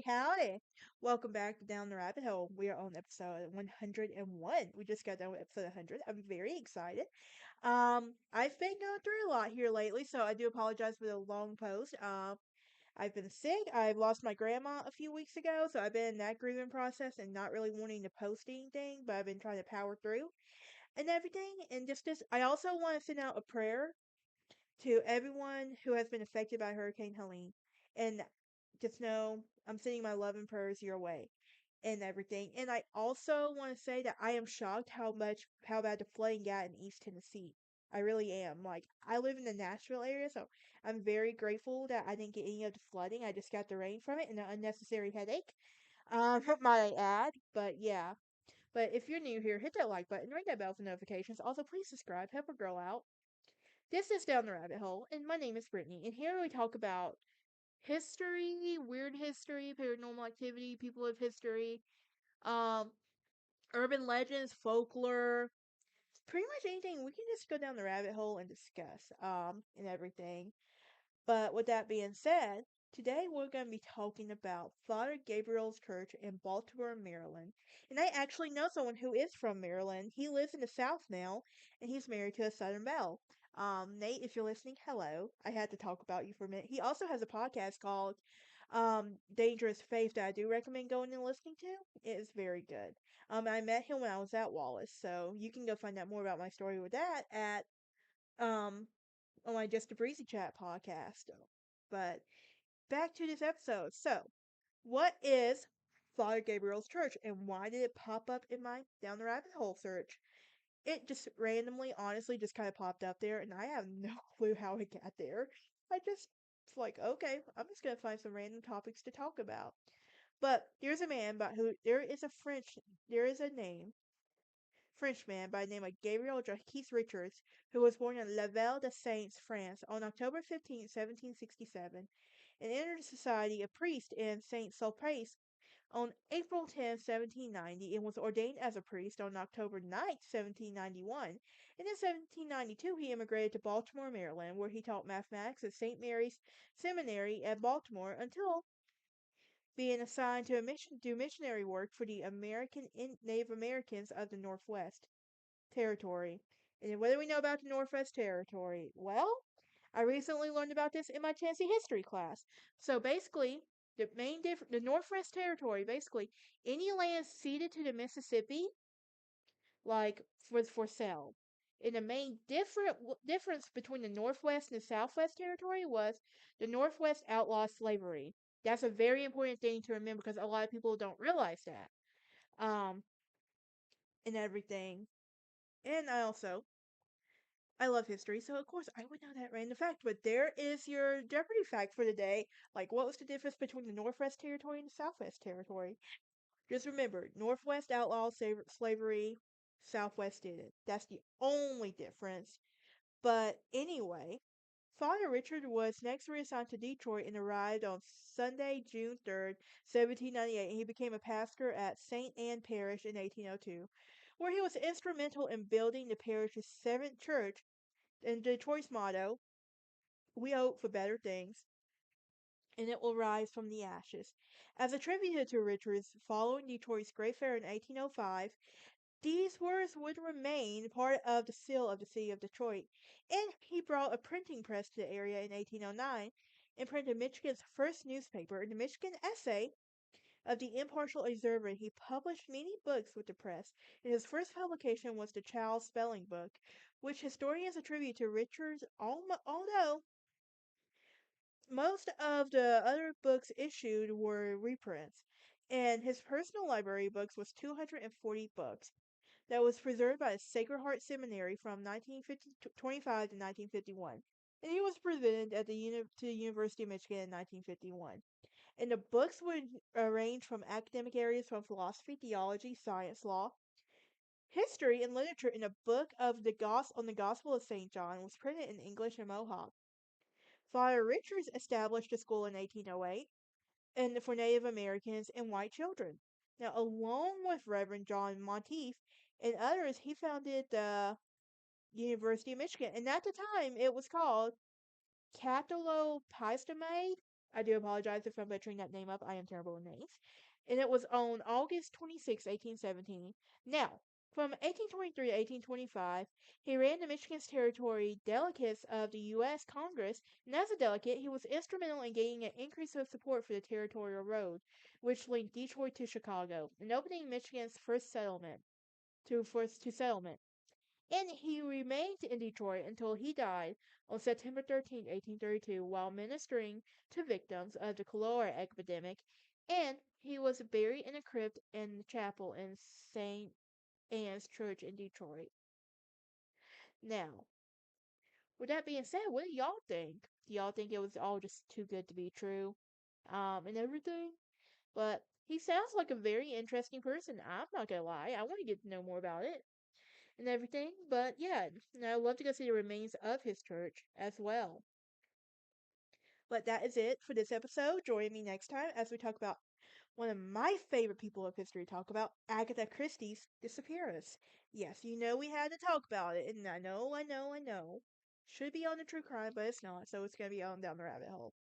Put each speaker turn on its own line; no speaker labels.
howdy. Welcome back to Down the Rabbit Hole. We are on episode 101. We just got done with episode 100. I'm very excited. I've been going through a lot here lately, so I do apologize for the long post. I've been sick. I've lost my grandma a few weeks ago, so I've been in that grieving process and not really wanting to post anything, but I've been trying to power through and everything. And just I also want to send out a prayer to everyone who has been affected by Hurricane Helene. And just know I'm sending my love and prayers your way and everything. And I also want to say that I am shocked how bad the flooding got in East Tennessee. I really am. Like, I live in the Nashville area, so I'm very grateful that I didn't get any of the flooding. I just got the rain from it and an unnecessary headache. Might I add? But yeah. But if you're new here, hit that like button, ring that bell for notifications. Also, please subscribe, help a girl out. This is Down the Rabbit Hole, and my name is Brittany, and here we talk about history, weird history, paranormal activity, people of history, um, urban legends, folklore, pretty much anything. We can just go down the rabbit hole and discuss, and everything. But with that being said, today we're going to be talking about Father Gabriel's Church in Baltimore, Maryland. And I actually know someone who is from Maryland. He lives in the South now, and he's married to a Southern belle. Nate, if you're listening, hello. I had to talk about you for a minute. He also has a podcast called Dangerous Faith that I do recommend going and listening to. It is very good. I met him when I was at Wallace, so you can go find out more about my story with that at um on my Just a Breezy Chat podcast. But back to this episode. So, what is Father Gabriel's Church and why did it pop up in my Down the Rabbit Hole search? It just randomly, honestly, just kind of popped up there, and I have no clue how it got there. I just, it's like, okay, I'm just gonna find some random topics to talk about. But there's a man by who there is a name Frenchman by the name of Gabriel Jacques Richards, who was born in La Ville des Saints, France, on October 15, 1767, and entered society a priest in Saint Sulpice on April 10, 1790, and was ordained as a priest on October 9, 1791. And in 1792, he immigrated to Baltimore, Maryland, where he taught mathematics at St. Mary's Seminary at Baltimore until being assigned to do missionary work for the Native Americans of the Northwest Territory. And what do we know about the Northwest Territory? Well, I recently learned about this in my Tennessee history class. So basically, the Northwest Territory, basically, any land ceded to the Mississippi, like, was for sale. And the main difference between the Northwest and the Southwest Territory was the Northwest outlawed slavery. That's a very important thing to remember because a lot of people don't realize that. Um, and everything. And I love history, so of course I would know that random fact. But there is your Jeopardy fact for the day. Like, what was the difference between the Northwest Territory and the Southwest Territory? Just remember, Northwest outlawed slavery, Southwest didn't. That's the only difference. But anyway, Father Richard was next reassigned to Detroit and arrived on Sunday, June 3rd, 1798, and he became a pastor at St. Anne Parish in 1802, where he was instrumental in building the parish's seventh church. And Detroit's motto, "We hope for better things, and it will rise from the ashes." As a tribute to Richards, following Detroit's Great Fair in 1805, these words would remain part of the seal of the city of Detroit. And he brought a printing press to the area in 1809 and printed Michigan's first newspaper, the Michigan Essay of the Impartial Observer. He published many books with the press, and his first publication was the Child's Spelling Book, which historians attribute to Richards, although most of the other books issued were reprints. And his personal library books was 240 books that was preserved by the Sacred Heart Seminary from 1925 to 1951. And he was presented at to the University of Michigan in 1951. And the books would range from academic areas from philosophy, theology, science, law, history, and literature. In a book of the Gospel of St. John was printed in English and Mohawk. Father Richards established a school in 1808 and for Native Americans and white children. Now, along with Reverend John Monteith and others, he founded the University of Michigan, and at the time it was called Capitolo Pistomade. I do apologize if I'm butchering that name up. I am terrible with names. And it was on August 26, 1817. Now, from 1823 to 1825, he ran the Michigan's territory delegates of the U.S. Congress, and as a delegate, he was instrumental in gaining an increase of support for the territorial road, which linked Detroit to Chicago, and opening Michigan's first to settlement. And he remained in Detroit until he died on September 13, 1832, while ministering to victims of the cholera epidemic, and he was buried in a crypt in the chapel in St. Anne's Church in Detroit. Now, with that being said, what do y'all think? Do y'all think it was all just too good to be true? And everything? But he sounds like a very interesting person. I'm not gonna lie. I want to get to know more about it and everything. But yeah, and I'd love to go see the remains of his church as well. But that is it for this episode. Join me next time as we talk about one of my favorite people of history to talk about, Agatha Christie's disappearance. Yes, you know we had to talk about it, and I know. Should be on the true crime, but it's not, so it's gonna be on down the rabbit hole.